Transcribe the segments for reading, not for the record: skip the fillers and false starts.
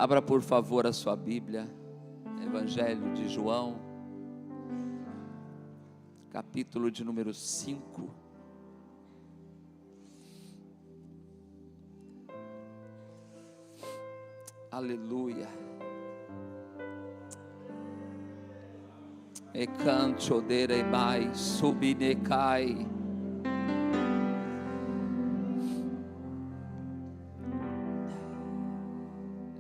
Abra por favor a sua Bíblia, Evangelho de João, capítulo de número 5. Aleluia. E canto dere mai subinecai.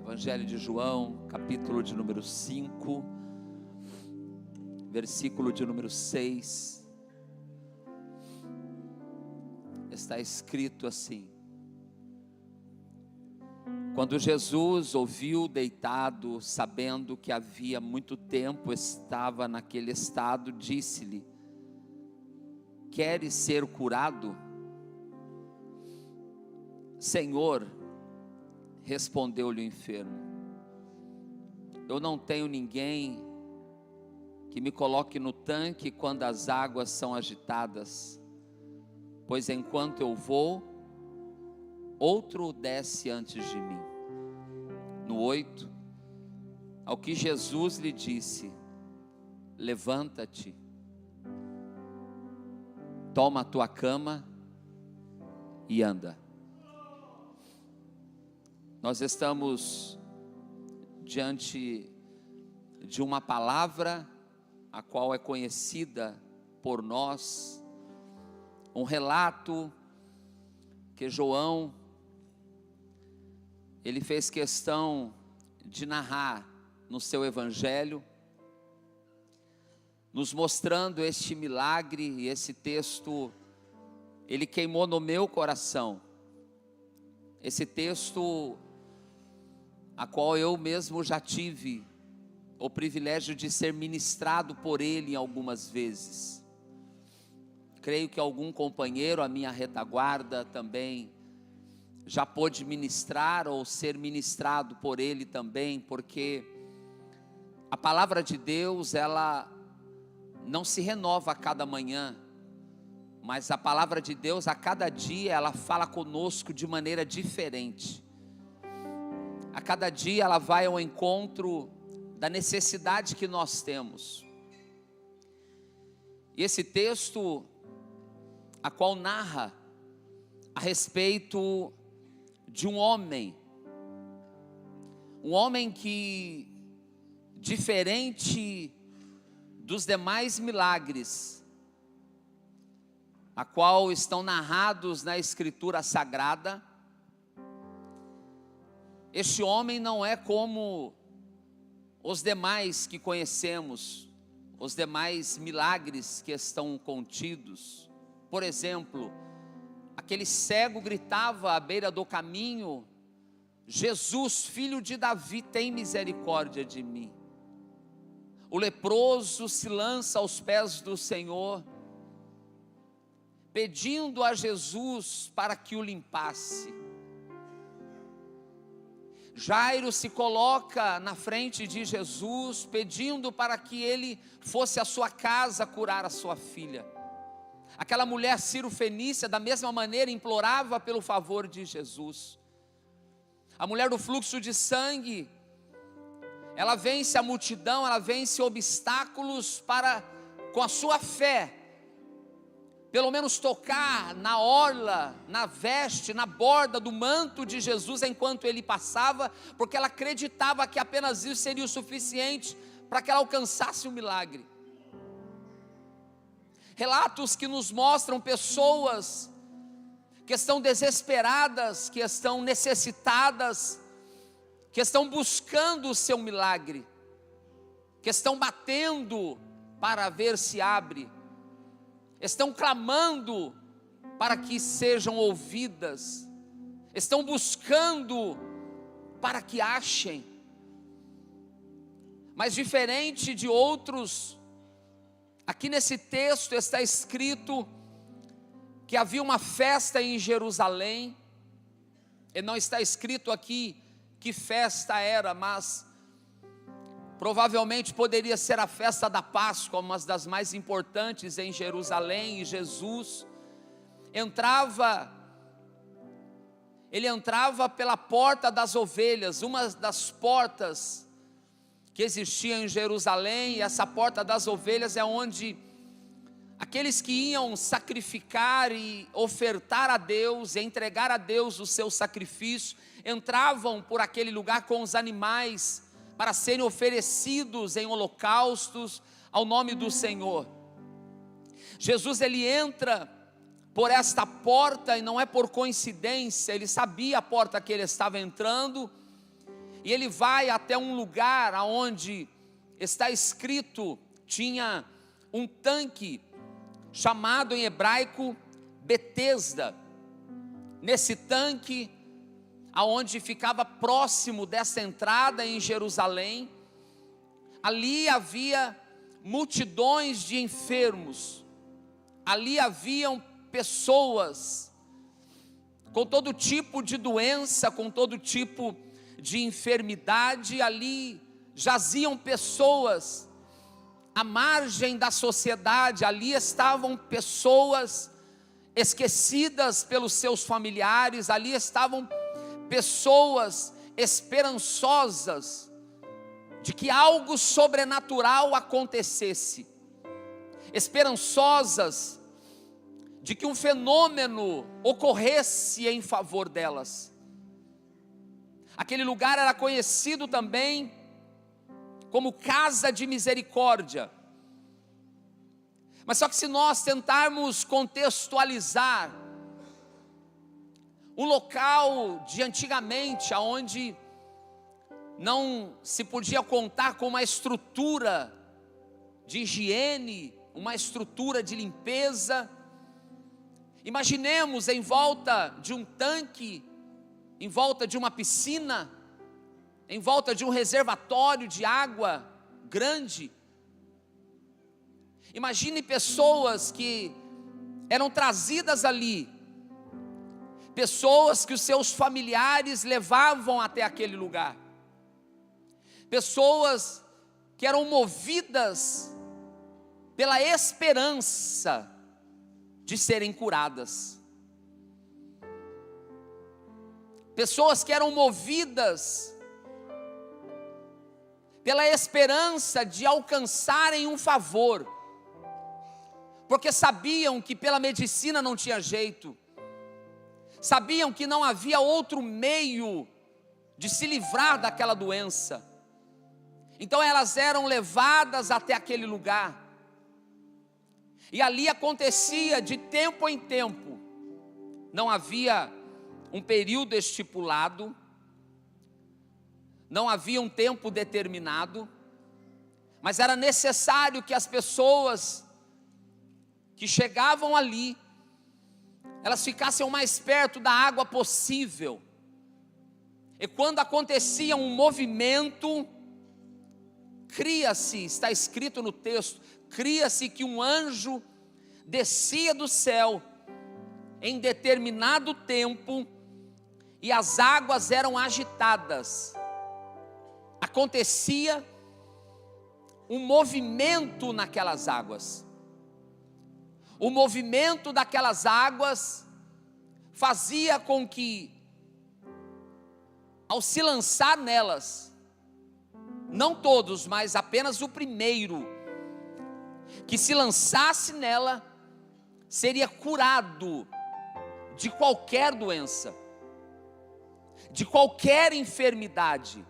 Evangelho de João, capítulo de número 5, versículo de número 6. Está escrito assim: quando Jesus ouviu deitado, sabendo que havia muito tempo estava naquele estado, disse-lhe: queres ser curado? Senhor, respondeu-lhe o enfermo, eu não tenho ninguém que me coloque no tanque quando as águas são agitadas, pois enquanto eu vou, outro desce antes de mim. No 8, ao que Jesus lhe disse: levanta-te, toma a tua cama e anda. Nós estamos diante de uma palavra a qual é conhecida por nós, um relato que João, ele fez questão de narrar no seu evangelho, nos mostrando este milagre, e esse texto, ele queimou no meu coração. Esse texto, a qual eu mesmo já tive o privilégio de ser ministrado por ele algumas vezes. Creio que algum companheiro, a minha retaguarda, também já pôde ministrar ou ser ministrado por ele também, porque a palavra de Deus, ela não se renova a cada manhã, mas a palavra de Deus a cada dia ela fala conosco de maneira diferente. A cada dia ela vai ao encontro da necessidade que nós temos. E esse texto, a qual narra a respeito de um homem que, diferente dos demais milagres, a qual estão narrados na Escritura Sagrada, este homem não é como os demais que conhecemos, os demais milagres que estão contidos. Por exemplo, aquele cego gritava à beira do caminho: Jesus, filho de Davi, tem misericórdia de mim. O leproso se lança aos pés do Senhor, pedindo a Jesus para que o limpasse. Jairo se coloca na frente de Jesus, pedindo para que ele fosse à sua casa curar a sua filha. Aquela mulher Ciro-fenícia, da mesma maneira, implorava pelo favor de Jesus. A mulher do fluxo de sangue, ela vence a multidão, ela vence obstáculos para, com a sua fé, pelo menos tocar na orla, na veste, na borda do manto de Jesus enquanto ele passava, porque ela acreditava que apenas isso seria o suficiente para que ela alcançasse o milagre. Relatos que nos mostram pessoas que estão desesperadas, que estão necessitadas, que estão buscando o seu milagre, que estão batendo para ver se abre, estão clamando para que sejam ouvidas, estão buscando para que achem. Mas diferente de outros, aqui nesse texto está escrito que havia uma festa em Jerusalém, e não está escrito aqui que festa era, mas provavelmente poderia ser a festa da Páscoa, uma das mais importantes em Jerusalém, e Jesus entrava ele entrava pela porta das ovelhas, uma das portas que existia em Jerusalém. E essa porta das ovelhas é onde aqueles que iam sacrificar e ofertar a Deus, e entregar a Deus o seu sacrifício, entravam por aquele lugar com os animais, para serem oferecidos em holocaustos ao nome do Senhor. Jesus, ele entra por esta porta, e não é por coincidência, ele sabia a porta que ele estava entrando, e ele vai até um lugar onde está escrito, tinha um tanque, chamado em hebraico Betesda. Nesse tanque, aonde ficava próximo dessa entrada em Jerusalém, ali havia multidões de enfermos, ali haviam pessoas com todo tipo de doença, com todo tipo de enfermidade. Ali jaziam pessoas à margem da sociedade, ali estavam pessoas esquecidas pelos seus familiares, ali estavam pessoas esperançosas de que algo sobrenatural acontecesse, esperançosas de que um fenômeno ocorresse em favor delas. Aquele lugar era conhecido também como casa de misericórdia. Mas só que se nós tentarmos contextualizar um local de antigamente, onde não se podia contar com uma estrutura de higiene, uma estrutura de limpeza, imaginemos em volta de um tanque, em volta de uma piscina, em volta de um reservatório de água grande. Imagine pessoas que eram trazidas ali, pessoas que os seus familiares levavam até aquele lugar, pessoas que eram movidas pela esperança de serem curadas, pessoas que eram movidas pela esperança de alcançarem um favor, porque sabiam que pela medicina não tinha jeito, sabiam que não havia outro meio de se livrar daquela doença. Então elas eram levadas até aquele lugar, e ali acontecia de tempo em tempo, não havia um período estipulado, não havia um tempo determinado, mas era necessário que as pessoas que chegavam ali, elas ficassem o mais perto da água possível. E quando acontecia um movimento, cria-se, está escrito no texto, cria-se que um anjo descia do céu em determinado tempo, e as águas eram agitadas. Acontecia um movimento naquelas águas. O movimento daquelas águas fazia com que, ao se lançar nelas, não todos, mas apenas o primeiro que se lançasse nela, seria curado de qualquer doença, de qualquer enfermidade.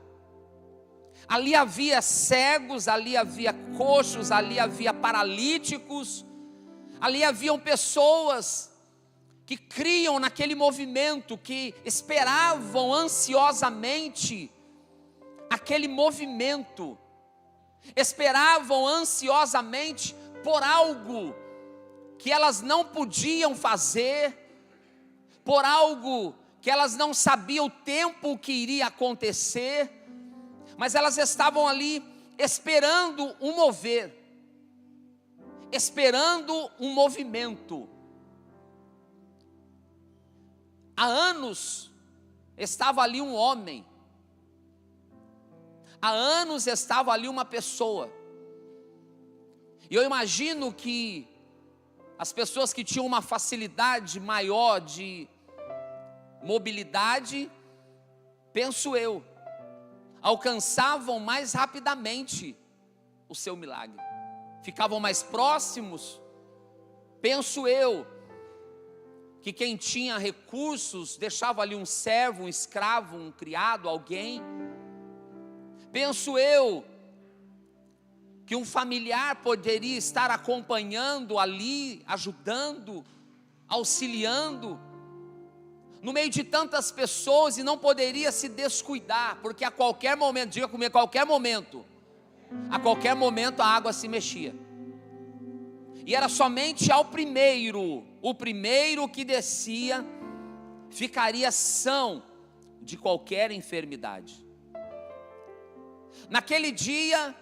Ali havia cegos, ali havia coxos, ali havia paralíticos, ali haviam pessoas que criam naquele movimento, que esperavam ansiosamente aquele movimento, esperavam ansiosamente por algo que elas não podiam fazer, por algo que elas não sabiam o tempo que iria acontecer, mas elas estavam ali esperando um mover, esperando um movimento. Há anos estava ali um homem, há anos estava ali uma pessoa, e eu imagino que as pessoas que tinham uma facilidade maior de mobilidade, penso eu, alcançavam mais rapidamente o seu milagre, ficavam mais próximos. Penso eu, que quem tinha recursos deixava ali um servo, um escravo, um criado, alguém. Penso eu, que um familiar poderia estar acompanhando ali, ajudando, auxiliando, no meio de tantas pessoas, e não poderia se descuidar, porque a qualquer momento, diga comigo, a qualquer momento a água se mexia, e era somente o primeiro que descia, ficaria são de qualquer enfermidade. Naquele dia,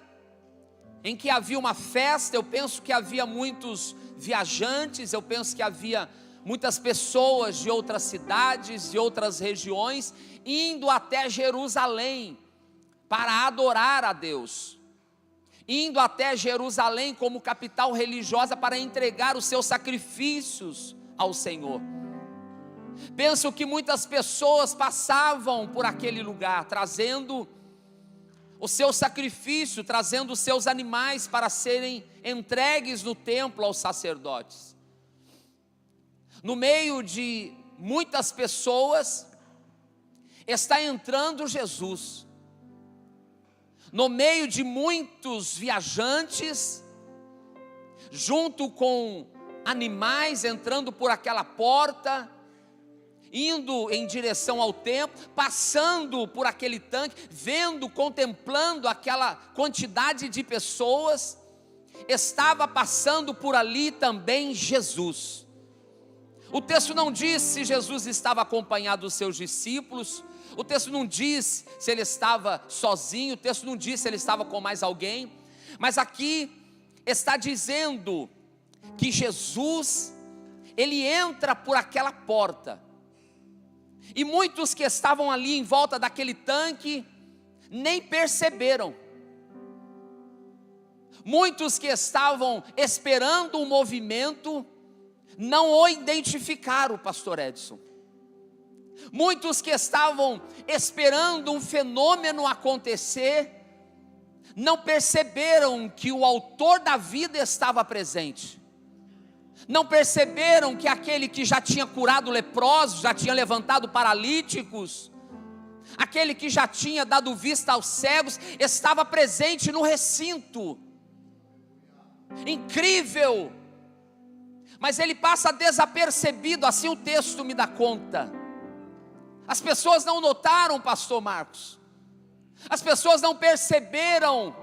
em que havia uma festa, eu penso que havia muitos viajantes, eu penso que havia muitas pessoas de outras cidades, de outras regiões, indo até Jerusalém, para adorar a Deus, indo até Jerusalém como capital religiosa, para entregar os seus sacrifícios ao Senhor. Penso que muitas pessoas passavam por aquele lugar, trazendo o seu sacrifício, trazendo os seus animais para serem entregues no templo aos sacerdotes. No meio de muitas pessoas, está entrando Jesus. No meio de muitos viajantes, junto com animais, entrando por aquela porta, indo em direção ao templo, passando por aquele tanque, vendo, contemplando aquela quantidade de pessoas, estava passando por ali também Jesus. O texto não diz se Jesus estava acompanhado dos seus discípulos, o texto não diz se ele estava sozinho, o texto não diz se ele estava com mais alguém, mas aqui está dizendo que Jesus, ele entra por aquela porta, e muitos que estavam ali em volta daquele tanque, nem perceberam. Muitos que estavam esperando um movimento, não o identificaram, pastor Edson. Muitos que estavam esperando um fenômeno acontecer, não perceberam que o autor da vida estava presente. Não perceberam que aquele que já tinha curado leprosos, já tinha levantado paralíticos, aquele que já tinha dado vista aos cegos, estava presente no recinto. Incrível! Mas ele passa desapercebido, assim o texto me dá conta. As pessoas não notaram, pastor Marcos. As pessoas não perceberam.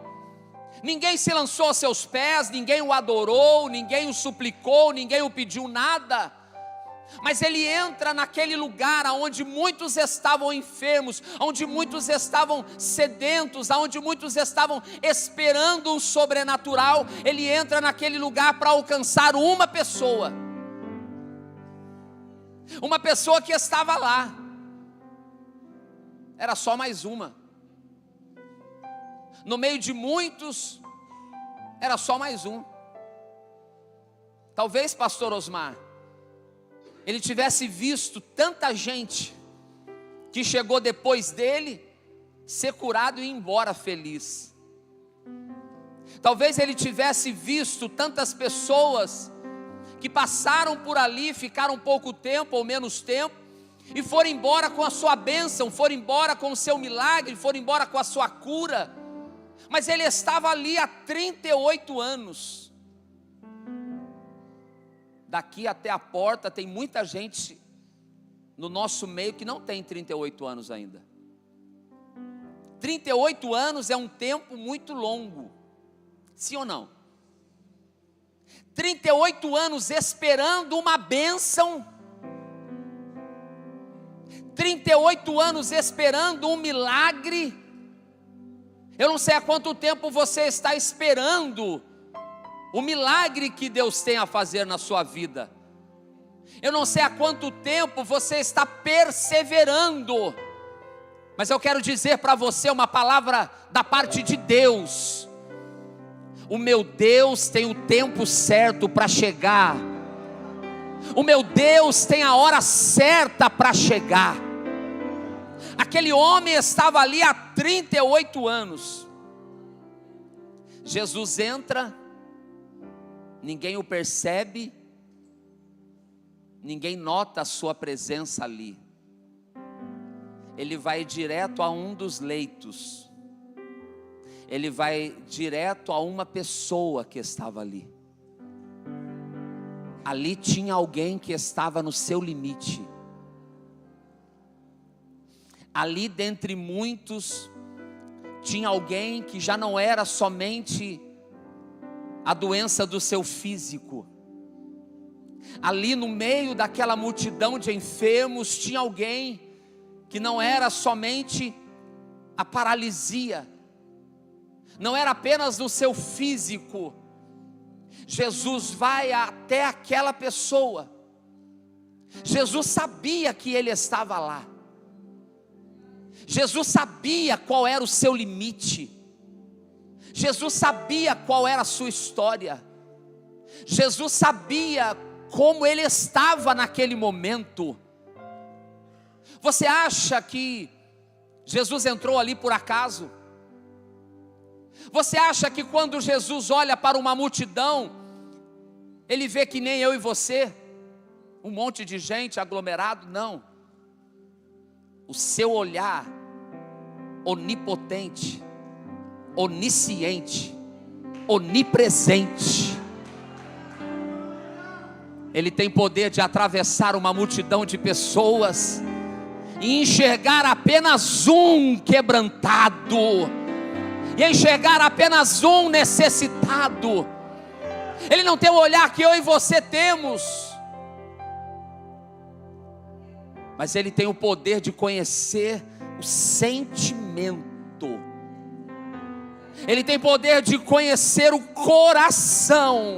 Ninguém se lançou aos seus pés, ninguém o adorou, ninguém o suplicou, ninguém o pediu nada. Mas ele entra naquele lugar onde muitos estavam enfermos, onde muitos estavam sedentos, onde muitos estavam esperando um sobrenatural. Ele entra naquele lugar para alcançar uma pessoa que estava lá. Era só mais uma. No meio de muitos, era só mais um. Talvez, pastor Osmar, ele tivesse visto tanta gente que chegou depois dele ser curado e ir embora feliz. Talvez ele tivesse visto tantas pessoas que passaram por ali, ficaram pouco tempo ou menos tempo, e foram embora com a sua bênção, foram embora com o seu milagre, foram embora com a sua cura. Mas ele estava ali há 38 anos. Daqui até a porta tem muita gente no nosso meio que não tem 38 anos ainda. 38 anos é um tempo muito longo, sim ou não? 38 anos esperando uma bênção, 38 anos esperando um milagre. Eu não sei há quanto tempo você está esperando o milagre que Deus tem a fazer na sua vida. Eu não sei há quanto tempo você está perseverando, mas eu quero dizer para você uma palavra da parte de Deus. O meu Deus tem o tempo certo para chegar. O meu Deus tem a hora certa para chegar. Aquele homem estava ali há 38 anos. Jesus entra, ninguém o percebe, ninguém nota a sua presença ali. Ele vai direto a um dos leitos. Ele vai direto a uma pessoa que estava ali. Ali tinha alguém que estava no seu limite. Ali dentre muitos, tinha alguém que já não era somente a doença do seu físico. Ali no meio daquela multidão de enfermos, tinha alguém que não era somente a paralisia, não era apenas no seu físico. Jesus vai até aquela pessoa. Jesus sabia que ele estava lá. Jesus sabia qual era o seu limite. Jesus sabia qual era a sua história. Jesus sabia como ele estava naquele momento. Você acha que Jesus entrou ali por acaso? Você acha que quando Jesus olha para uma multidão, ele vê que nem eu e você, um monte de gente aglomerado? Não. O seu olhar onipotente, onisciente, onipresente, ele tem poder de atravessar uma multidão de pessoas e enxergar apenas um quebrantado, e enxergar apenas um necessitado. Ele não tem o olhar que eu e você temos, mas ele tem o poder de conhecer o sentimento. Ele tem poder de conhecer o coração.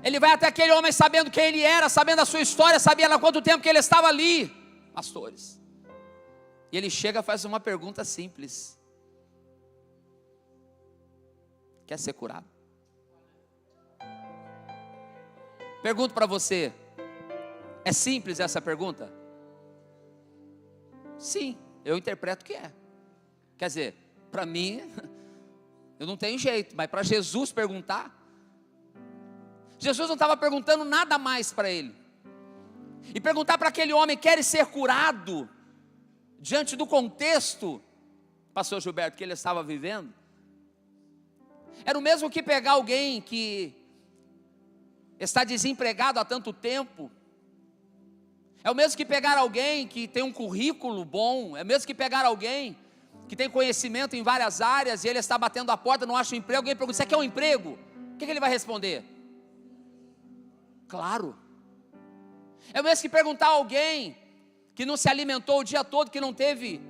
Ele vai até aquele homem sabendo quem ele era, sabendo a sua história, sabendo há quanto tempo que ele estava ali, pastores. E ele chega e faz uma pergunta simples: quer ser curado? Pergunto para você, é simples essa pergunta? Sim, eu interpreto que é. Quer dizer, para mim, eu não tenho jeito, mas para Jesus perguntar, Jesus não estava perguntando nada mais para ele. E perguntar para aquele homem, quer ser curado? Diante do contexto, pastor Gilberto, que ele estava vivendo, era o mesmo que pegar alguém que está desempregado há tanto tempo. É o mesmo que pegar alguém que tem um currículo bom. É o mesmo que pegar alguém que tem conhecimento em várias áreas, e ele está batendo a porta, não acha um emprego. Alguém pergunta, você quer um emprego? O que ele vai responder? Claro. É o mesmo que perguntar a alguém que não se alimentou o dia todo, que não teve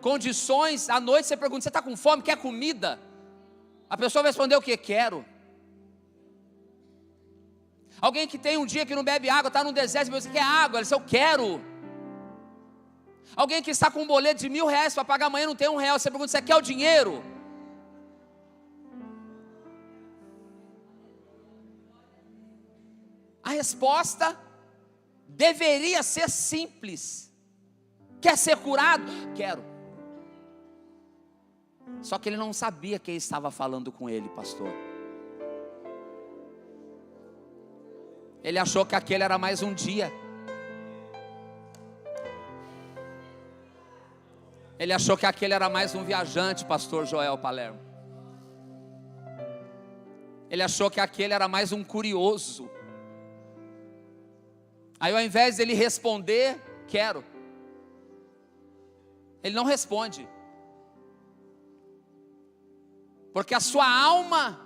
condições, à noite você pergunta, você está com fome, quer comida? A pessoa vai responder o que? Quero. Alguém que tem um dia que não bebe água, está no deserto, você quer água? Ele diz, eu quero. Alguém que está com um boleto de R$1.000 para pagar amanhã, não tem R$1, você pergunta, você quer o dinheiro? A resposta deveria ser simples. Quer ser curado? Quero. Só que ele não sabia quem estava falando com ele, pastor. Ele achou que aquele era mais um dia. Ele achou que aquele era mais um viajante, pastor Joel Palermo. Ele achou que aquele era mais um curioso. Aí ao invés dele responder, quero, ele não responde. Porque a sua alma,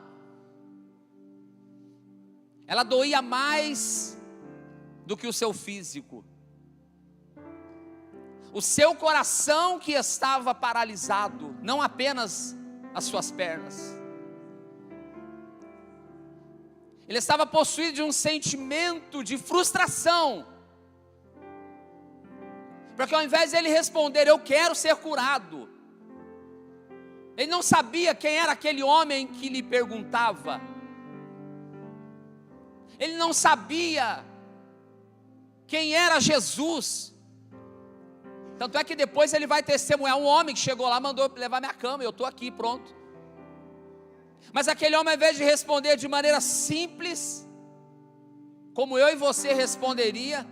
ela doía mais do que o seu físico. O seu coração que estava paralisado, não apenas as suas pernas. Ele estava possuído de um sentimento de frustração. Porque ao invés de ele responder, eu quero ser curado, Ele não sabia quem era aquele homem que lhe perguntava. Ele não sabia quem era Jesus. Tanto é que depois ele vai testemunhar um homem que chegou lá, mandou levar minha cama, eu estou aqui, pronto. Mas aquele homem, ao invés de responder de maneira simples, como eu e você responderia,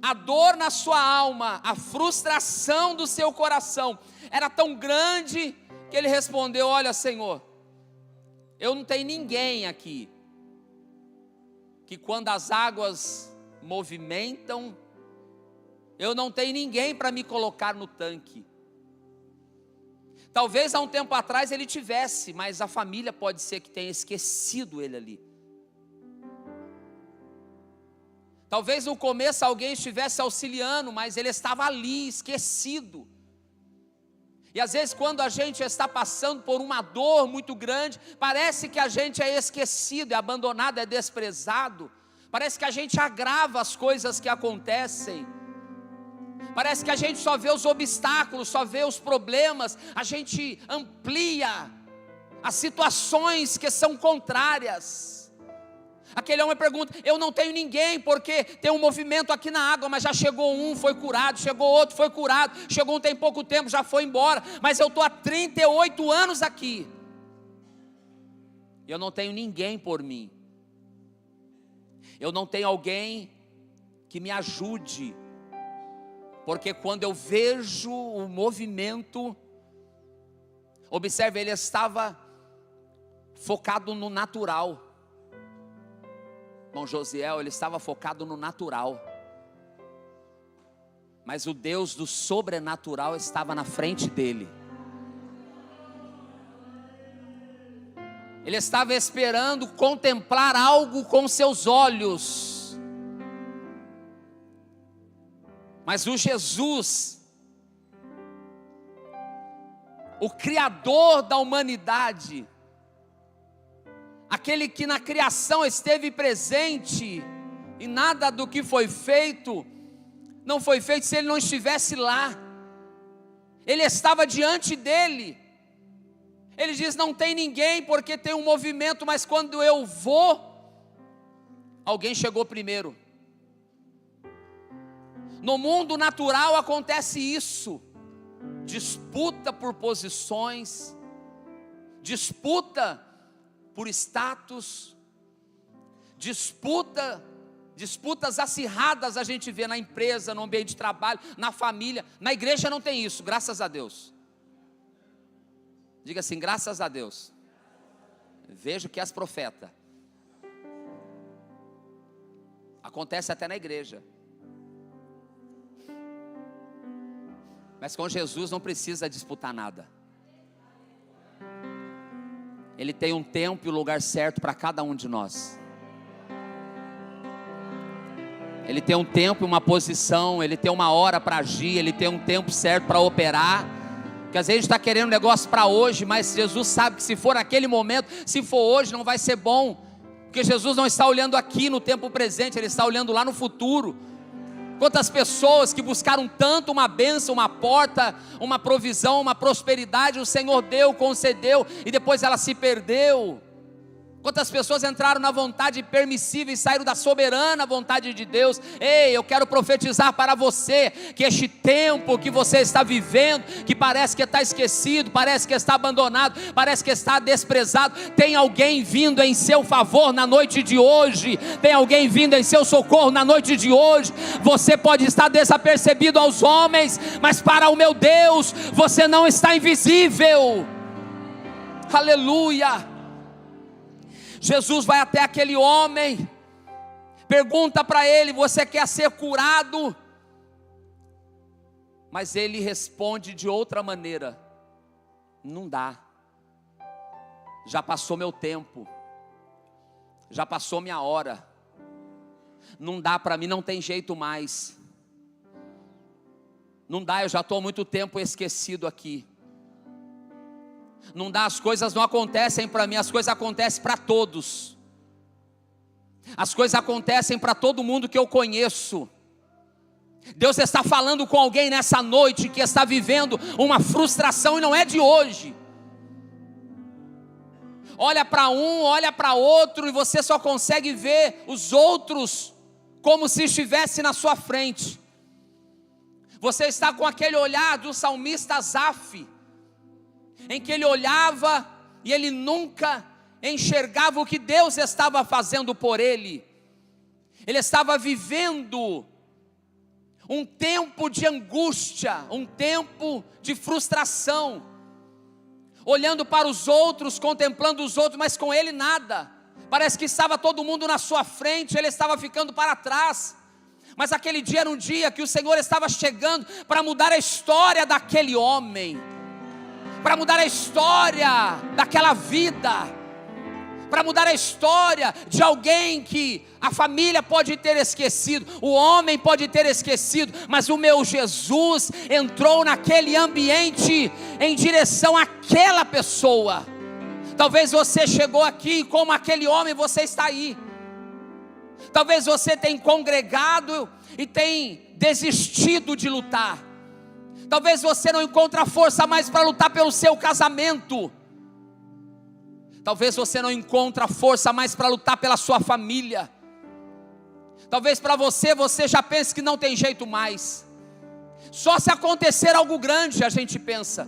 a dor na sua alma, a frustração do seu coração era tão grande que ele respondeu: olha, Senhor, eu não tenho ninguém aqui que quando as águas movimentam, eu não tenho ninguém para me colocar no tanque. Talvez há um tempo atrás ele tivesse, mas a família pode ser que tenha esquecido ele ali. Talvez no começo alguém estivesse auxiliando, mas ele estava ali, esquecido. E às vezes quando a gente está passando por uma dor muito grande, parece que a gente é esquecido, é abandonado, é desprezado. Parece que a gente agrava as coisas que acontecem. Parece que a gente só vê os obstáculos, só vê os problemas. A gente amplia as situações que são contrárias. Aquele homem pergunta: eu não tenho ninguém, porque tem um movimento aqui na água, mas já chegou um, foi curado, chegou outro, foi curado, chegou um tem pouco tempo, já foi embora, mas eu estou há 38 anos aqui, e eu não tenho ninguém por mim, eu não tenho alguém que me ajude, porque quando eu vejo o movimento, observe, ele estava focado no natural. Irmão Josiel, ele estava focado no natural, mas o Deus do sobrenatural estava na frente dele. Ele estava esperando contemplar algo com seus olhos, mas o Jesus, o Criador da humanidade, aquele que na criação esteve presente, e nada do que foi feito, não foi feito se ele não estivesse lá. Ele estava diante dele. Ele diz: não tem ninguém, porque tem um movimento, mas quando eu vou, alguém chegou primeiro. No mundo natural acontece isso, disputa por posições, disputa por status, disputas acirradas a gente vê na empresa, no ambiente de trabalho, na família. Na igreja não tem isso, graças a Deus. Diga assim: graças a Deus. Vejo que és profeta. Acontece até na igreja. Mas com Jesus não precisa disputar nada. Ele tem um tempo e um lugar certo para cada um de nós. Ele tem um tempo e uma posição, ele tem uma hora para agir, ele tem um tempo certo para operar. Porque às vezes a gente está querendo um negócio para hoje, mas Jesus sabe que se for aquele momento, se for hoje, não vai ser bom. Porque Jesus não está olhando aqui no tempo presente, ele está olhando lá no futuro. Quantas pessoas que buscaram tanto uma bênção, uma porta, uma provisão, uma prosperidade, o Senhor deu, concedeu, e depois ela se perdeu. Quantas pessoas entraram na vontade permissiva e saíram da soberana vontade de Deus. Ei, eu quero profetizar para você, que este tempo que você está vivendo, que parece que está esquecido, parece que está abandonado, parece que está desprezado, tem alguém vindo em seu favor na noite de hoje, tem alguém vindo em seu socorro na noite de hoje. Você pode estar desapercebido aos homens, mas para o meu Deus, você não está invisível. Aleluia. Jesus vai até aquele homem, pergunta para ele: você quer ser curado? Mas ele responde de outra maneira: não dá, já passou meu tempo, já passou minha hora, não dá para mim, não tem jeito mais, não dá, eu já estou há muito tempo esquecido aqui. Não dá, as coisas não acontecem para mim, as coisas acontecem para todos. As coisas acontecem para todo mundo que eu conheço. Deus está falando com alguém nessa noite que está vivendo uma frustração e não é de hoje. Olha para um, olha para outro e você só consegue ver os outros como se estivesse na sua frente. Você está com aquele olhar do salmista Asaf, em que ele olhava e ele nunca enxergava o que Deus estava fazendo por ele. Ele estava vivendo um tempo de angústia, um tempo de frustração, olhando para os outros, contemplando os outros, mas com ele nada. Parece que estava todo mundo na sua frente, ele estava ficando para trás. Mas aquele dia era um dia que o Senhor estava chegando para mudar a história daquele homem, para mudar a história daquela vida, para mudar a história de alguém que a família pode ter esquecido, o homem pode ter esquecido, mas o meu Jesus entrou naquele ambiente em direção àquela pessoa. Talvez você chegou aqui e como aquele homem você está aí. Talvez você tenha congregado e tenha desistido de lutar. Talvez você não encontre força mais para lutar pelo seu casamento. Talvez você não encontre força mais para lutar pela sua família. Talvez para você já pense que não tem jeito mais. Só se acontecer algo grande a gente pensa.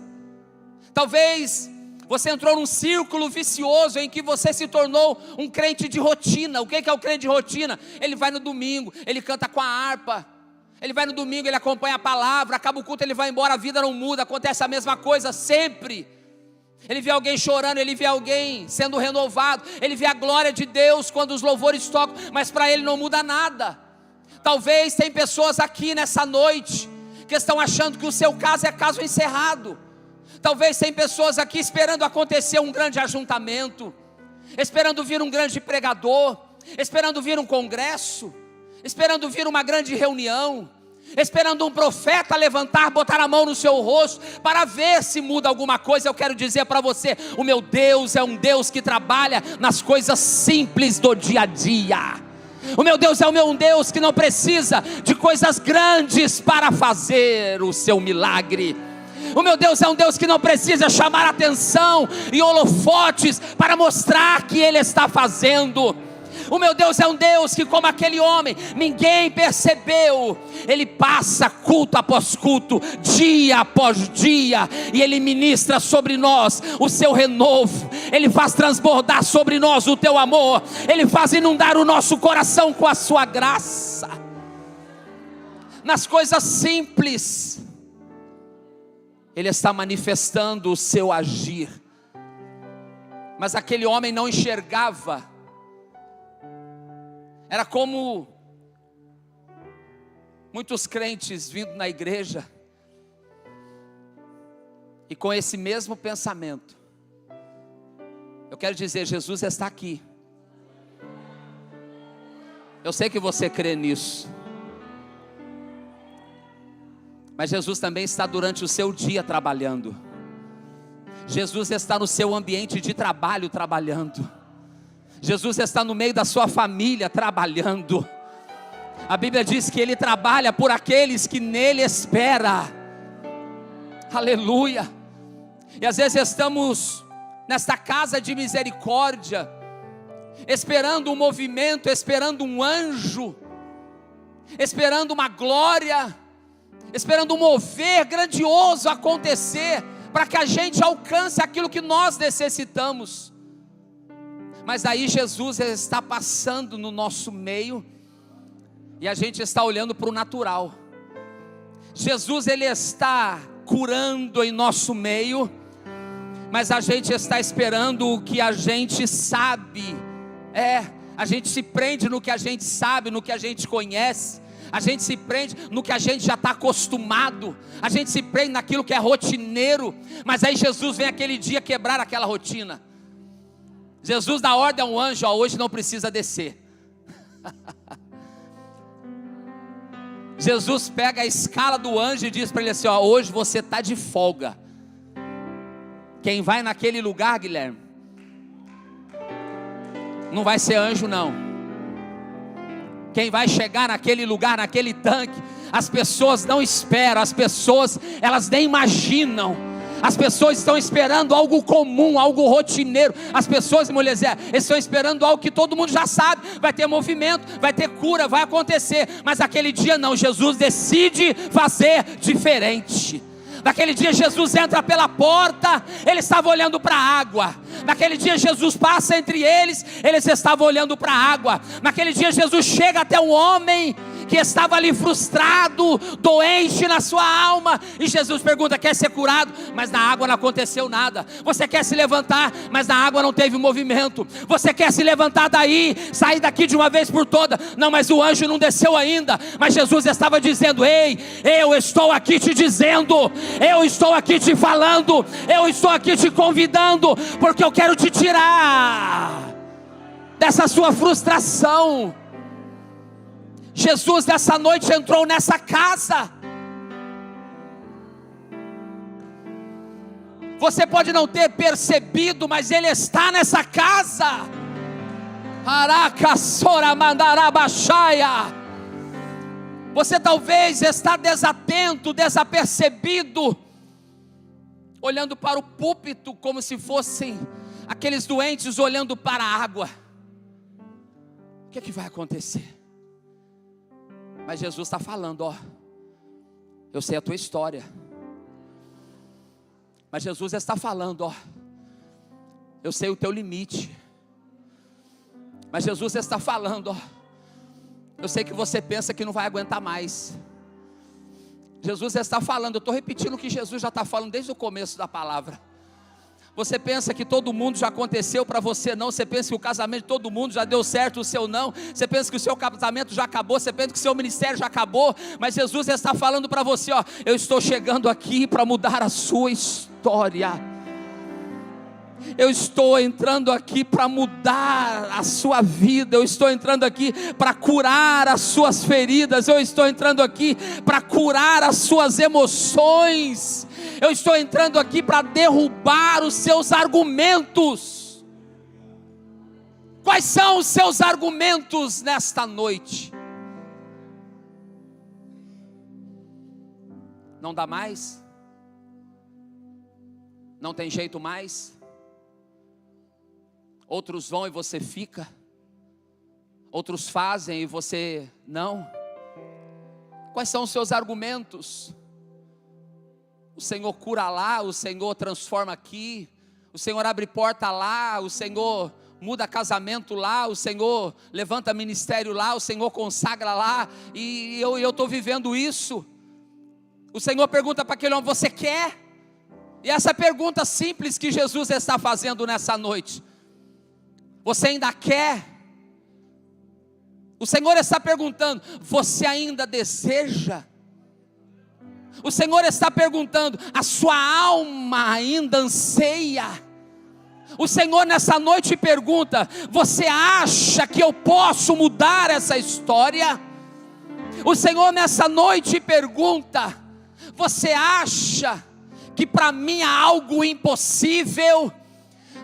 Talvez você entrou num círculo vicioso em que você se tornou um crente de rotina. O que é o crente de rotina? Ele vai no domingo, ele canta com a harpa. Ele vai no domingo, ele acompanha a palavra. Acaba o culto, ele vai embora, a vida não muda. Acontece a mesma coisa sempre. Ele vê alguém chorando, ele vê alguém sendo renovado, ele vê a glória de Deus quando os louvores tocam, mas para ele não muda nada. Talvez tem pessoas aqui nessa noite que estão achando que o seu caso é caso encerrado. Talvez tem pessoas aqui esperando acontecer um grande ajuntamento, esperando vir um grande pregador, esperando vir um congresso, esperando vir uma grande reunião, esperando um profeta levantar, botar a mão no seu rosto, para ver se muda alguma coisa. Eu quero dizer para você, o meu Deus é um Deus que trabalha nas coisas simples do dia a dia. O meu Deus é um Deus que não precisa de coisas grandes para fazer o seu milagre. O meu Deus é um Deus que não precisa chamar atenção e holofotes para mostrar que Ele está fazendo. O meu Deus é um Deus que, como aquele homem, ninguém percebeu. Ele passa culto após culto, dia após dia, e Ele ministra sobre nós o seu renovo. Ele faz transbordar sobre nós o teu amor. Ele faz inundar o nosso coração com a sua graça. Nas coisas simples, Ele está manifestando o seu agir. Mas aquele homem não enxergava. Era como muitos crentes vindo na igreja e com esse mesmo pensamento. Eu quero dizer, Jesus está aqui. Eu sei que você crê nisso. Mas Jesus também está durante o seu dia trabalhando. Jesus está no seu ambiente de trabalho trabalhando. Jesus está no meio da sua família trabalhando. A Bíblia diz que Ele trabalha por aqueles que nele esperam. Aleluia. E às vezes estamos nesta casa de misericórdia, esperando um movimento, esperando um anjo, esperando uma glória, esperando um mover grandioso acontecer, para que a gente alcance aquilo que nós necessitamos. Mas aí Jesus está passando no nosso meio, e a gente está olhando para o natural. Jesus, Ele está curando em nosso meio, mas a gente está esperando o que a gente sabe. A gente se prende no que a gente sabe, no que a gente conhece. A gente se prende no que a gente já está acostumado. A gente se prende naquilo que é rotineiro. Mas aí Jesus vem aquele dia quebrar aquela rotina. Jesus dá ordem a um anjo, hoje não precisa descer. Jesus pega a escala do anjo e diz para ele assim, hoje você está de folga. Quem vai naquele lugar, Guilherme, não vai ser anjo não. Quem vai chegar naquele lugar, naquele tanque, as pessoas não esperam, as pessoas, elas nem imaginam. As pessoas estão esperando algo comum, algo rotineiro. As pessoas, mulheres, estão esperando algo que todo mundo já sabe. Vai ter movimento, vai ter cura, vai acontecer. Mas aquele dia não, Jesus decide fazer diferente. Naquele dia Jesus entra pela porta, ele estava olhando para a água. Naquele dia Jesus passa entre eles, eles estavam olhando para a água. Naquele dia Jesus chega até um homem que estava ali frustrado, doente na sua alma, e Jesus pergunta: quer ser curado? Mas na água não aconteceu nada. Você quer se levantar? Mas na água não teve movimento. Você quer se levantar daí, sair daqui de uma vez por toda? Não, mas o anjo não desceu ainda. Mas Jesus estava dizendo: ei, eu estou aqui te dizendo, eu estou aqui te falando, eu estou aqui te convidando, porque eu quero te tirar dessa sua frustração. Jesus nessa noite entrou nessa casa. Você pode não ter percebido, mas Ele está nessa casa. Você talvez está desatento, desapercebido, olhando para o púlpito como se fossem aqueles doentes olhando para a água. O que é que vai acontecer? Mas Jesus está falando: ó, eu sei a tua história. Mas Jesus está falando: ó, eu sei o teu limite. Mas Jesus está falando: ó, eu sei que você pensa que não vai aguentar mais. Jesus está falando, eu estou repetindo o que Jesus já está falando desde o começo da palavra. Você pensa que todo mundo já aconteceu para você não. Você pensa que o casamento de todo mundo já deu certo, o seu não. Você pensa que o seu casamento já acabou. Você pensa que o seu ministério já acabou. Mas Jesus está falando para você: ó, eu estou chegando aqui para mudar a sua história. Eu estou entrando aqui para mudar a sua vida. Eu estou entrando aqui para curar as suas feridas. Eu estou entrando aqui para curar as suas emoções. Eu estou entrando aqui para derrubar os seus argumentos. Quais são os seus argumentos nesta noite? Não dá mais? Não tem jeito mais? Outros vão e você fica? Outros fazem e você não? Quais são os seus argumentos? O Senhor cura lá, o Senhor transforma aqui, o Senhor abre porta lá, o Senhor muda casamento lá, o Senhor levanta ministério lá, o Senhor consagra lá, e eu estou vivendo isso. O Senhor pergunta para aquele homem: você quer? E essa pergunta simples que Jesus está fazendo nessa noite: você ainda quer? O Senhor está perguntando: você ainda deseja? O Senhor está perguntando: a sua alma ainda anseia? O Senhor nessa noite pergunta: você acha que eu posso mudar essa história? O Senhor nessa noite pergunta: você acha que para mim há algo impossível?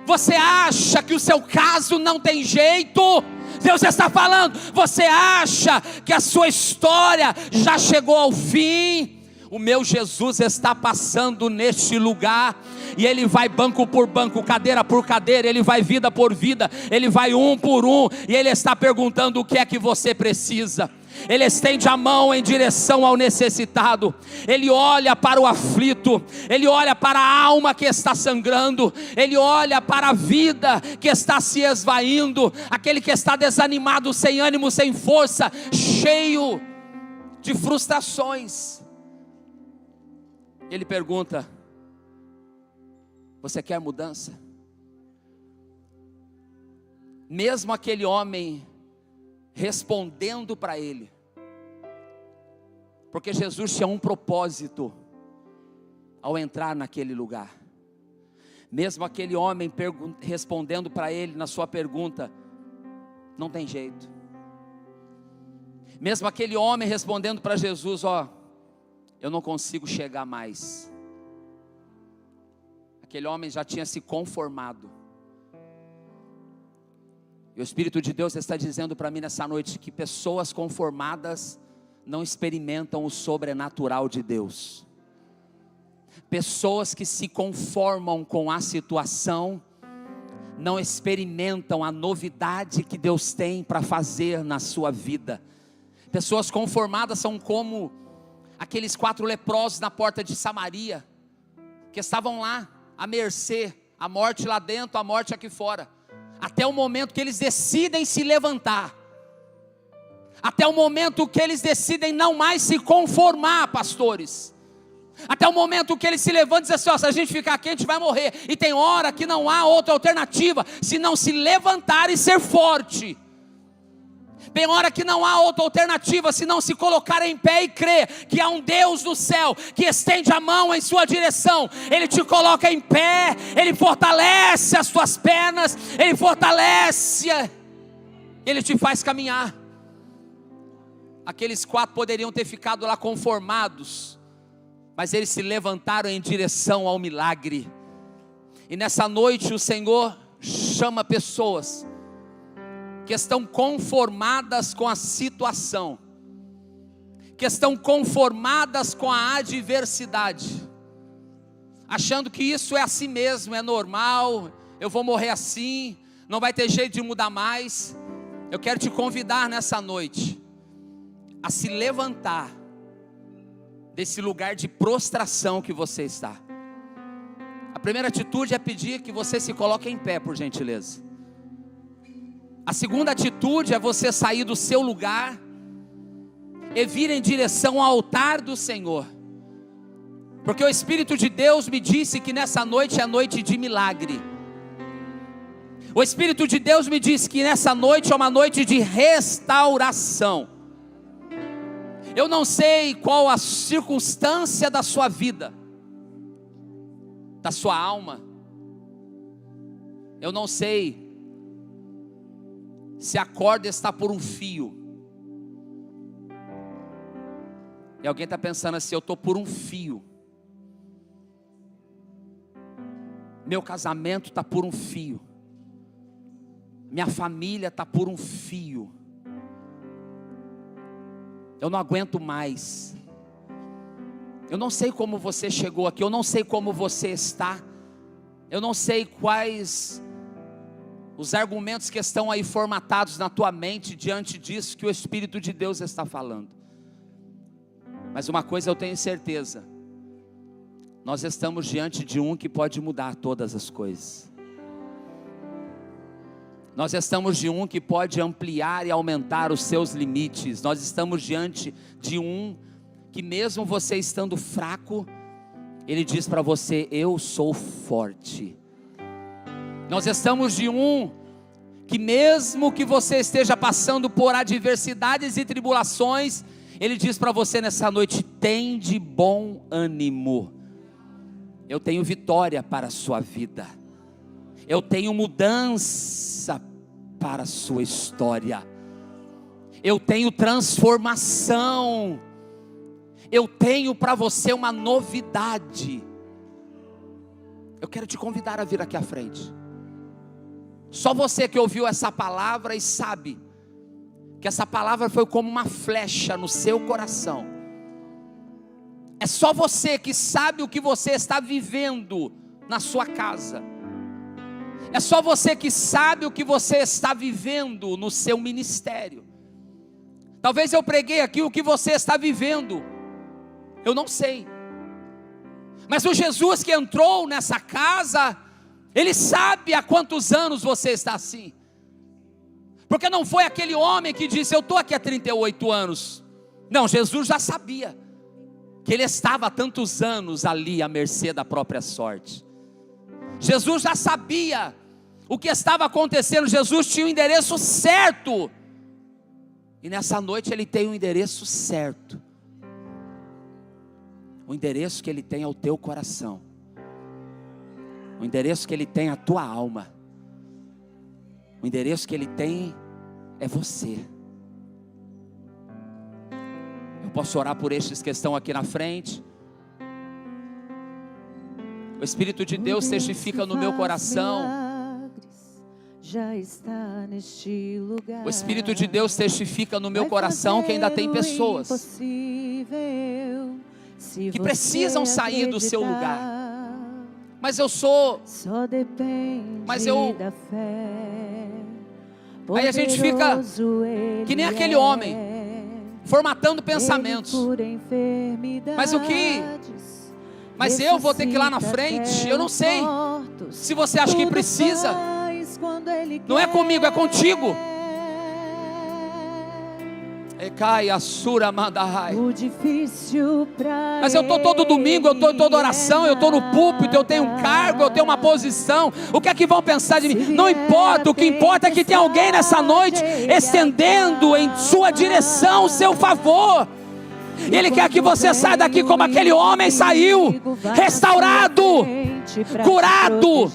Você acha que o seu caso não tem jeito? Deus está falando: você acha que a sua história já chegou ao fim? O meu Jesus está passando neste lugar, e Ele vai banco por banco, cadeira por cadeira, Ele vai vida por vida, Ele vai um por um, e Ele está perguntando: o que é que você precisa? Ele estende a mão em direção ao necessitado. Ele olha para o aflito. Ele olha para a alma que está sangrando. Ele olha para a vida que está se esvaindo. Aquele que está desanimado, sem ânimo, sem força, cheio de frustrações. Ele pergunta: você quer mudança? Mesmo aquele homem respondendo para ele, porque Jesus tinha um propósito ao entrar naquele lugar. Mesmo aquele homem respondendo para ele na sua pergunta: não tem jeito. Mesmo aquele homem respondendo para Jesus: ó, eu não consigo chegar mais. Aquele homem já tinha se conformado. E o Espírito de Deus está dizendo para mim nessa noite que pessoas conformadas não experimentam o sobrenatural de Deus. Pessoas que se conformam com a situação não experimentam a novidade que Deus tem para fazer na sua vida. Pessoas conformadas são como aqueles 4 leprosos na porta de Samaria, que estavam lá à mercê, a morte lá dentro, a morte aqui fora, até o momento que eles decidem se levantar, até o momento que eles decidem não mais se conformar, pastores, até o momento que eles se levantam e dizem assim, ó, se a gente ficar aqui a gente vai morrer, e tem hora que não há outra alternativa, senão se levantar e ser forte. Tem hora que não há outra alternativa, senão se colocar em pé e crer que há um Deus do céu, que estende a mão em sua direção, Ele te coloca em pé, Ele fortalece as tuas pernas, Ele fortalece, Ele te faz caminhar. Aqueles 4 poderiam ter ficado lá conformados, mas eles se levantaram em direção ao milagre. E nessa noite o Senhor chama pessoas que estão conformadas com a situação, que estão conformadas com a adversidade, achando que isso é assim mesmo, é normal, eu vou morrer assim, não vai ter jeito de mudar mais. Eu quero te convidar nessa noite a se levantar desse lugar de prostração que você está. A primeira atitude é pedir que você se coloque em pé, por gentileza. A segunda atitude é você sair do seu lugar e vir em direção ao altar do Senhor, porque o Espírito de Deus me disse que nessa noite é noite de milagre. O Espírito de Deus me disse que nessa noite é uma noite de restauração. Eu não sei qual a circunstância da sua vida, da sua alma. Eu não sei se a corda está por um fio. E alguém está pensando assim, eu estou por um fio. Meu casamento está por um fio. Minha família está por um fio. Eu não aguento mais. Eu não sei como você chegou aqui, eu não sei como você está. Eu não sei quais os argumentos que estão aí formatados na tua mente diante disso que o Espírito de Deus está falando. Mas uma coisa eu tenho certeza: nós estamos diante de um que pode mudar todas as coisas. Nós estamos de um que pode ampliar e aumentar os seus limites. Nós estamos diante de um que mesmo você estando fraco, Ele diz para você, eu sou forte. Nós estamos de um que mesmo que você esteja passando por adversidades e tribulações, Ele diz para você nessa noite, tem de bom ânimo. Eu tenho vitória para a sua vida. Eu tenho mudança para a sua história. Eu tenho transformação. Eu tenho para você uma novidade. Eu quero te convidar a vir aqui à frente. Só você que ouviu essa palavra e sabe que essa palavra foi como uma flecha no seu coração. É só você que sabe o que você está vivendo na sua casa. É só você que sabe o que você está vivendo no seu ministério. Talvez eu preguei aqui o que você está vivendo, eu não sei. Mas o Jesus que entrou nessa casa, Ele sabe há quantos anos você está assim. Porque não foi aquele homem que disse, eu estou aqui há 38 anos. Não, Jesus já sabia que ele estava há tantos anos ali à mercê da própria sorte. Jesus já sabia o que estava acontecendo. Jesus tinha o endereço certo. E nessa noite Ele tem o endereço certo. O endereço que Ele tem é o teu coração. O endereço que Ele tem é a tua alma. O endereço que Ele tem é você. Eu posso orar por estes que estão aqui na frente. O Espírito de Deus testifica no meu coração já está neste lugar. O Espírito de Deus testifica no meu coração que ainda tem pessoas que precisam sair do seu lugar. Mas eu sou... Só depende da fé. Aí a gente fica que nem aquele homem, formatando pensamentos. Mas o que... Mas eu vou ter que ir lá na frente. Eu não sei se você acha que precisa. Não é comigo, é contigo. Mas eu estou todo domingo, eu estou toda oração, eu estou no púlpito, eu tenho um cargo, eu tenho uma posição. O que é que vão pensar de mim? Não importa, o que importa é que tem alguém nessa noite estendendo em sua direção o seu favor. E Ele quer que você saia daqui como aquele homem saiu, restaurado, curado.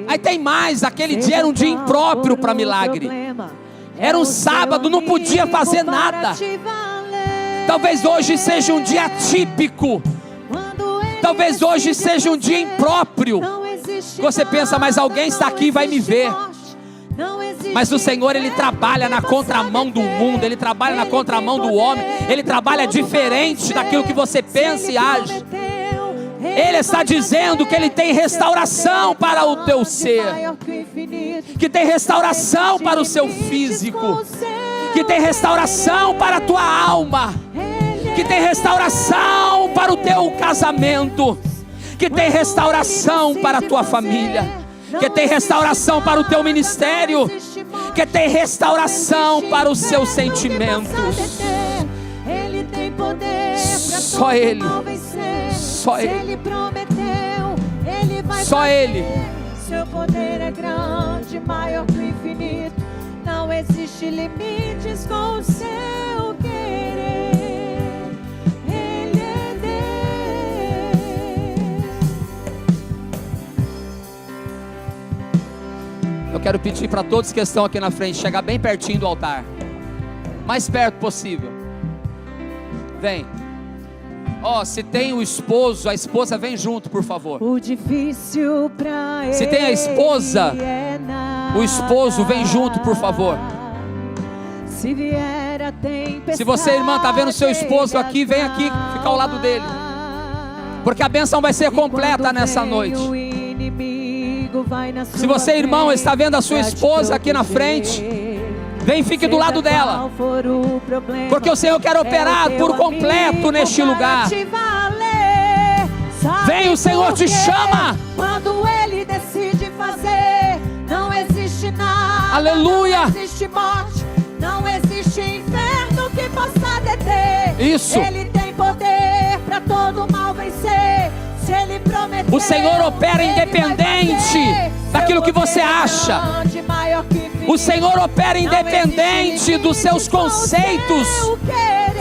Aí tem mais, aquele dia era um dia impróprio para milagre. Era um sábado, não podia fazer nada. Talvez hoje seja um dia atípico. Talvez hoje seja um dia impróprio. Você pensa, mas alguém está aqui e vai me ver. Mas o Senhor, Ele trabalha na contramão do mundo. Ele trabalha na contramão do homem. Ele trabalha diferente daquilo que você pensa e age. Ele está dizendo que Ele tem restauração para o teu ser, que tem restauração para o seu físico, que tem restauração para a tua alma, que tem restauração para o teu casamento, que tem restauração para a tua família, que tem restauração para o teu ministério, que tem restauração para os seus sentimentos. Só Ele. Só Ele. Só Ele. Seu poder é grande, maior que o infinito. Não existe limites com o seu querer. Ele é Deus. Eu quero pedir para todos que estão aqui na frente chegar bem pertinho do altar, mais perto possível. Vem. Se tem o esposo, a esposa vem junto, por favor. O difícil pra Se tem a esposa, o esposo vem junto, por favor. Se vier a tempestade, se você, irmã, está vendo seu esposo aqui, vem aqui, fica ao lado dele, porque a bênção vai ser completa nessa noite. Se você, irmão, está vendo a sua esposa aqui na frente, vem, fique do lado dela, porque o Senhor quer operar por completo neste lugar. Vem, o Senhor te chama. Quando Ele decide fazer, não existe nada. Aleluia. Não existe morte, não existe inferno que possa deter. Isso. Ele tem poder para todo mal vencer. Se Ele prometeu, o Senhor opera independente daquilo que você acha. O Senhor opera independente dos seus conceitos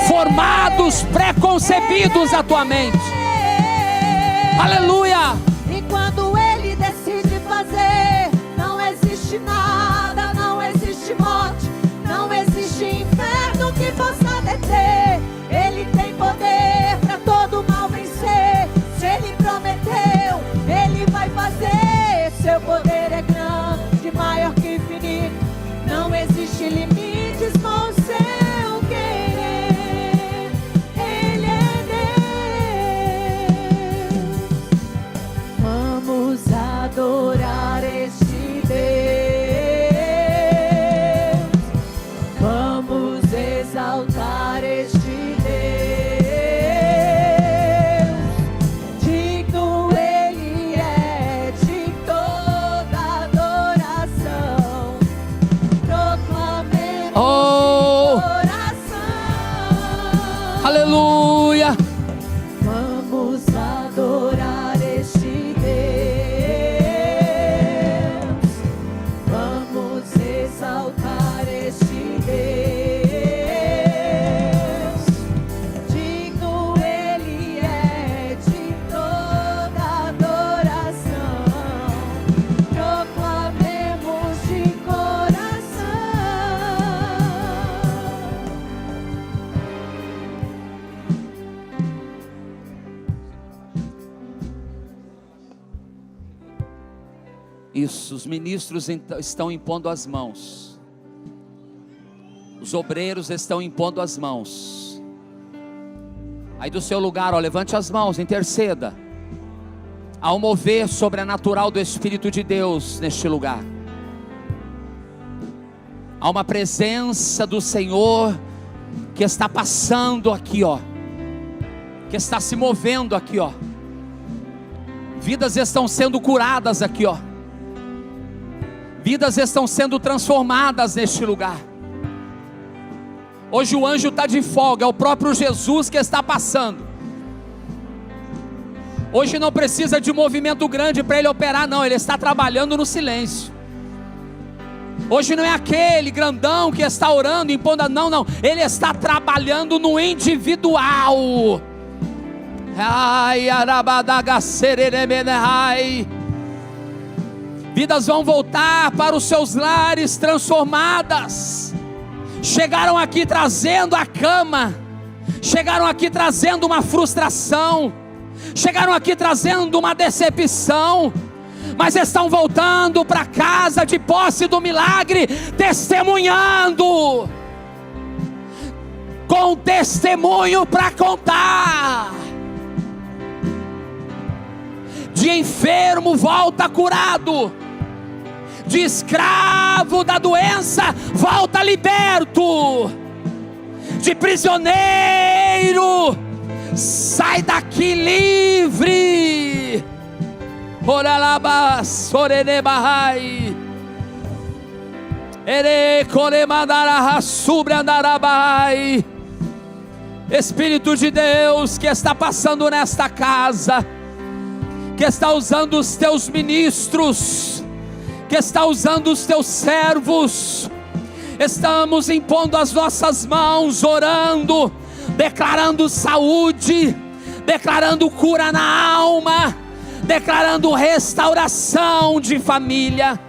formados, pré-concebidos à tua mente. Aleluia! E quando Ele decide fazer, não existe nada, não existe morte, não existe inferno que possa deter. Ele tem poder para todo mal vencer. Se Ele prometeu, Ele vai fazer. Seu poder é grande, maior que infinito. Não existe limites com o seu querer. Ele é Deus. Vamos adorar este Deus. Vamos exaltar este Deus. Digno Ele é de toda adoração. Proclamemos coração. Aleluia. Vamos adorar este Deus. Vamos exaltar este Deus. Digno Ele é de toda adoração. Proclamemos de coração. Isso, os ministros estão impondo as mãos. Os obreiros estão impondo as mãos. Aí do seu lugar, ó, levante as mãos, interceda. Há um mover sobrenatural do Espírito de Deus neste lugar. Há uma presença do Senhor que está passando aqui, ó. Que está se movendo aqui, ó. Vidas estão sendo curadas aqui, ó. Vidas estão sendo transformadas neste lugar. Hoje o anjo está de folga, é o próprio Jesus que está passando. Hoje não precisa de movimento grande para ele operar, não. Ele está trabalhando no silêncio. Hoje não é aquele grandão que está orando, impondo, não. Ele está trabalhando no individual. Vidas vão voltar para os seus lares transformadas. Chegaram aqui trazendo a cama. Chegaram aqui trazendo uma frustração. Chegaram aqui trazendo uma decepção, mas estão voltando para casa de posse do milagre, testemunhando, com testemunho para contar. De enfermo volta curado, de escravo da doença volta liberto, de prisioneiro sai daqui livre. Oralabas, orenebahai, erecoremadaraha, subrandarabahai. Espírito de Deus que está passando nesta casa, que está usando os teus ministros, que está usando os teus servos, estamos impondo as nossas mãos, orando, declarando saúde, declarando cura na alma, declarando restauração de família.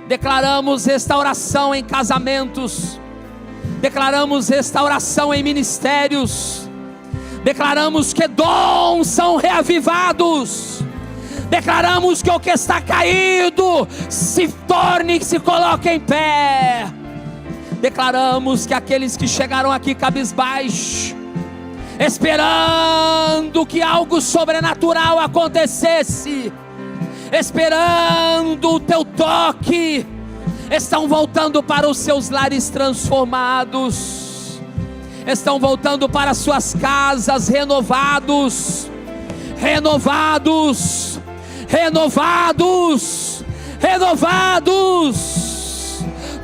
Declaramos restauração em casamentos, declaramos restauração em ministérios, declaramos que dons são reavivados, declaramos que o que está caído se torne, se coloque em pé. Declaramos que aqueles que chegaram aqui cabisbaixo, esperando que algo sobrenatural acontecesse, esperando o teu toque, estão voltando para os seus lares transformados, estão voltando para suas casas renovados, renovados, renovados, renovados,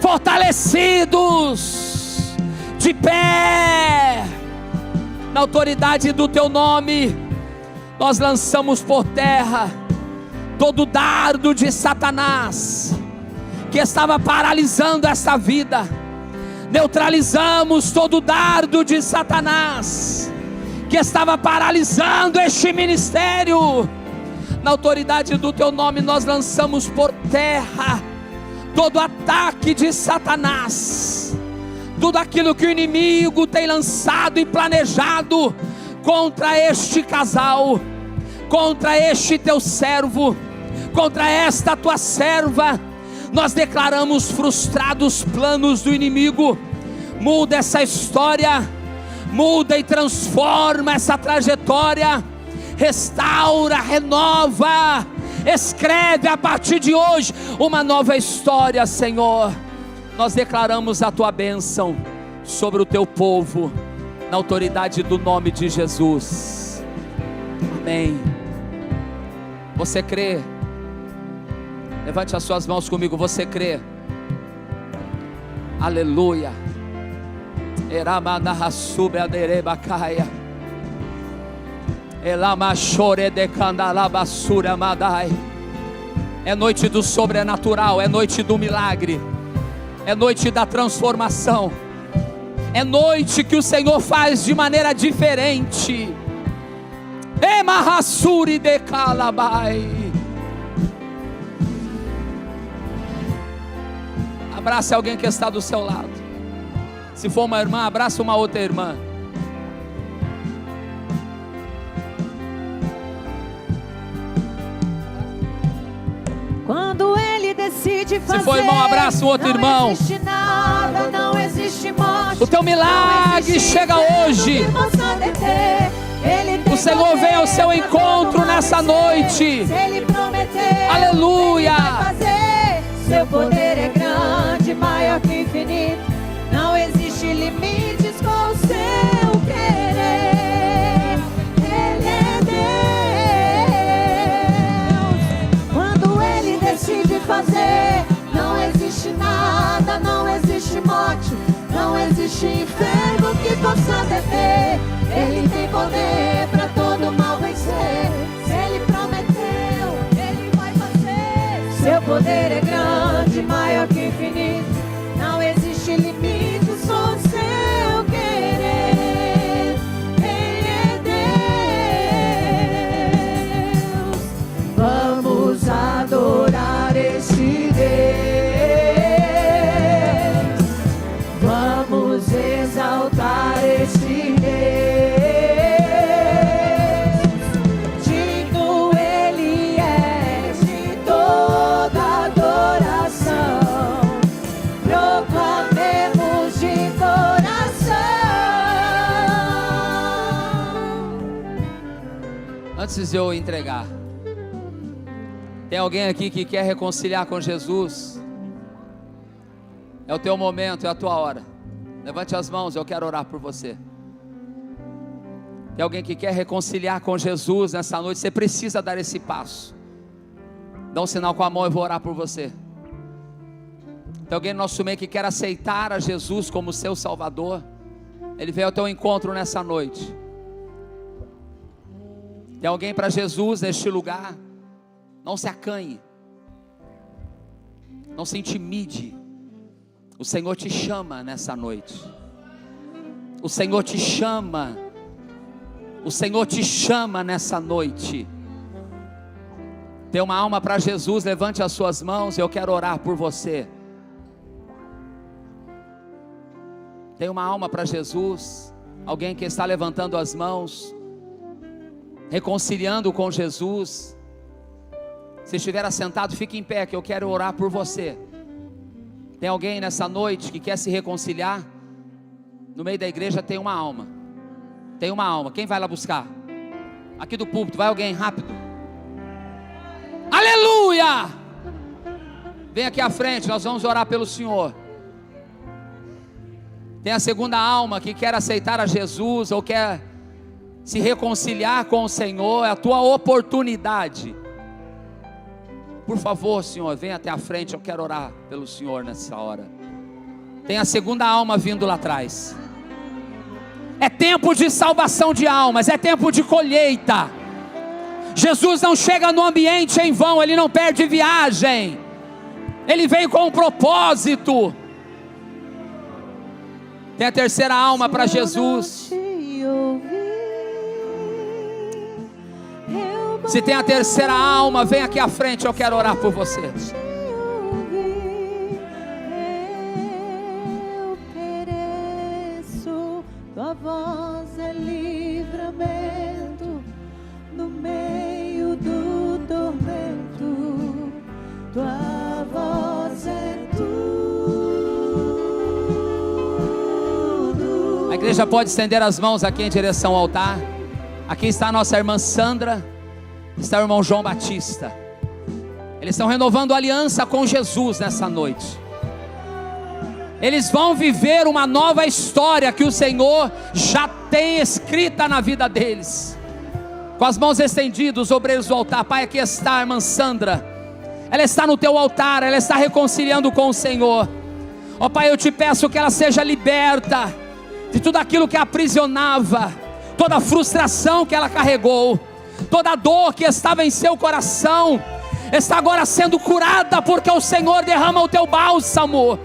fortalecidos, de pé. Na autoridade do teu nome, nós lançamos por terra todo dardo de Satanás que estava paralisando essa vida. Neutralizamos todo dardo de Satanás que estava paralisando este ministério. Na autoridade do teu nome, nós lançamos por terra todo ataque de Satanás, tudo aquilo que o inimigo tem lançado e planejado contra este casal, contra este teu servo, contra esta tua serva. Nós declaramos frustrados os planos do inimigo. Muda essa história, muda e transforma essa trajetória, restaura, renova, escreve a partir de hoje uma nova história, Senhor. Nós declaramos a tua bênção sobre o teu povo, na autoridade do nome de Jesus. Amém. Você crê? Levante as suas mãos comigo. Você crê? Aleluia. É noite do sobrenatural, é noite do milagre, é noite da transformação, é noite que o Senhor faz de maneira diferente. Emahassuri de Calabai. Abrace alguém que está do seu lado. Se for uma irmã, abraça uma outra irmã. Quando Ele decide fazer, se for irmão, abraça o outro irmão. Não existe nada, não existe morte. O teu milagre chega hoje. O Senhor vem ao seu encontro nessa noite. Se Ele prometer, aleluia. Ele vai fazer. Seu poder é grande, maior que infinito. Não existe limites com o seu querer. Ele é Deus. Quando Ele decide fazer, não existe nada, não existe morte, não existe inferno que possa deter. Ele tem poder para todo mal vencer. Se Ele prometeu, Ele vai fazer. Seu poder é grande, maior que infinito. Não existe limites com o seu querer. Ele é Deus. Vamos adorar esse Deus. Vamos exaltar esse Deus. Digno Ele é de toda adoração. Proclamemos de coração. Antes de eu entregar, tem alguém aqui que quer reconciliar com Jesus? É o teu momento, é a tua hora. Levante as mãos, eu quero orar por você. Tem alguém que quer reconciliar com Jesus nessa noite? Você precisa dar esse passo. Dá um sinal com a mão, eu vou orar por você. Tem alguém no nosso meio que quer aceitar a Jesus como seu Salvador? Ele veio ao teu encontro nessa noite. Tem alguém para Jesus neste lugar? Não se acanhe, não se intimide. O Senhor te chama nessa noite. O Senhor te chama. O Senhor te chama nessa noite. Tem uma alma para Jesus? Levante as suas mãos, eu quero orar por você. Tem uma alma para Jesus? Alguém que está levantando as mãos, reconciliando com Jesus? Se estiver assentado, fique em pé, que eu quero orar por você. Tem alguém nessa noite que quer se reconciliar? No meio da igreja tem uma alma. Tem uma alma. Quem vai lá buscar? Aqui do púlpito, vai alguém, rápido. Aleluia! Vem aqui à frente, nós vamos orar pelo Senhor. Tem a segunda alma que quer aceitar a Jesus ou quer se reconciliar com o Senhor. É a tua oportunidade. Por favor, Senhor, vem até a frente, eu quero orar pelo Senhor nessa hora. Tem a segunda alma vindo lá atrás. É tempo de salvação de almas, é tempo de colheita. Jesus não chega no ambiente em vão, Ele não perde viagem. Ele vem com um propósito. Tem a terceira alma para Jesus. Se tem a terceira alma, vem aqui à frente, eu quero orar por você. Eu pereço, tua voz é livramento no meio do tormento. Tua voz é tudo. A igreja pode estender as mãos aqui em direção ao altar. Aqui está a nossa irmã Sandra. Está o irmão João Batista. Eles estão renovando a aliança com Jesus nessa noite. Eles vão viver uma nova história que o Senhor já tem escrita na vida deles. Com as mãos estendidas, os obreiros do altar. Pai, aqui está a irmã Sandra. Ela está no teu altar, ela está reconciliando com o Senhor. Ó Pai, eu te peço que ela seja liberta de tudo aquilo que a aprisionava, toda a frustração que ela carregou, toda a dor que estava em seu coração, está agora sendo curada, porque o Senhor derrama o teu bálsamo.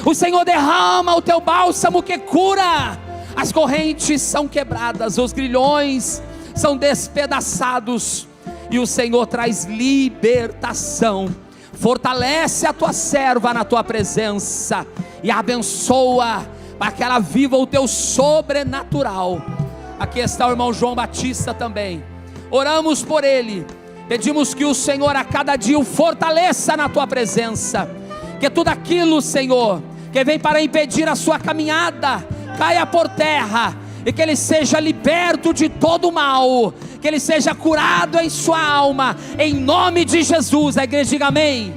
O Senhor derrama o teu bálsamo que cura. As correntes são quebradas, os grilhões são despedaçados, e o Senhor traz libertação. Fortalece a tua serva na tua presença, e abençoa, para que ela viva o teu sobrenatural. Aqui está o irmão João Batista também. Oramos por ele, Pedimos que o Senhor a cada dia o fortaleça na tua presença, que tudo aquilo, Senhor, que vem para impedir a sua caminhada, caia por terra, e que ele seja liberto de todo o mal, que ele seja curado em sua alma, em nome de Jesus. A igreja diga amém.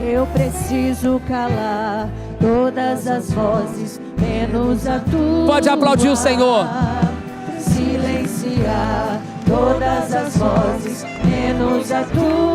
Eu preciso calar todas as vozes, menos a tua. Pode aplaudir o Senhor. Silenciar todas as vozes, menos a tua.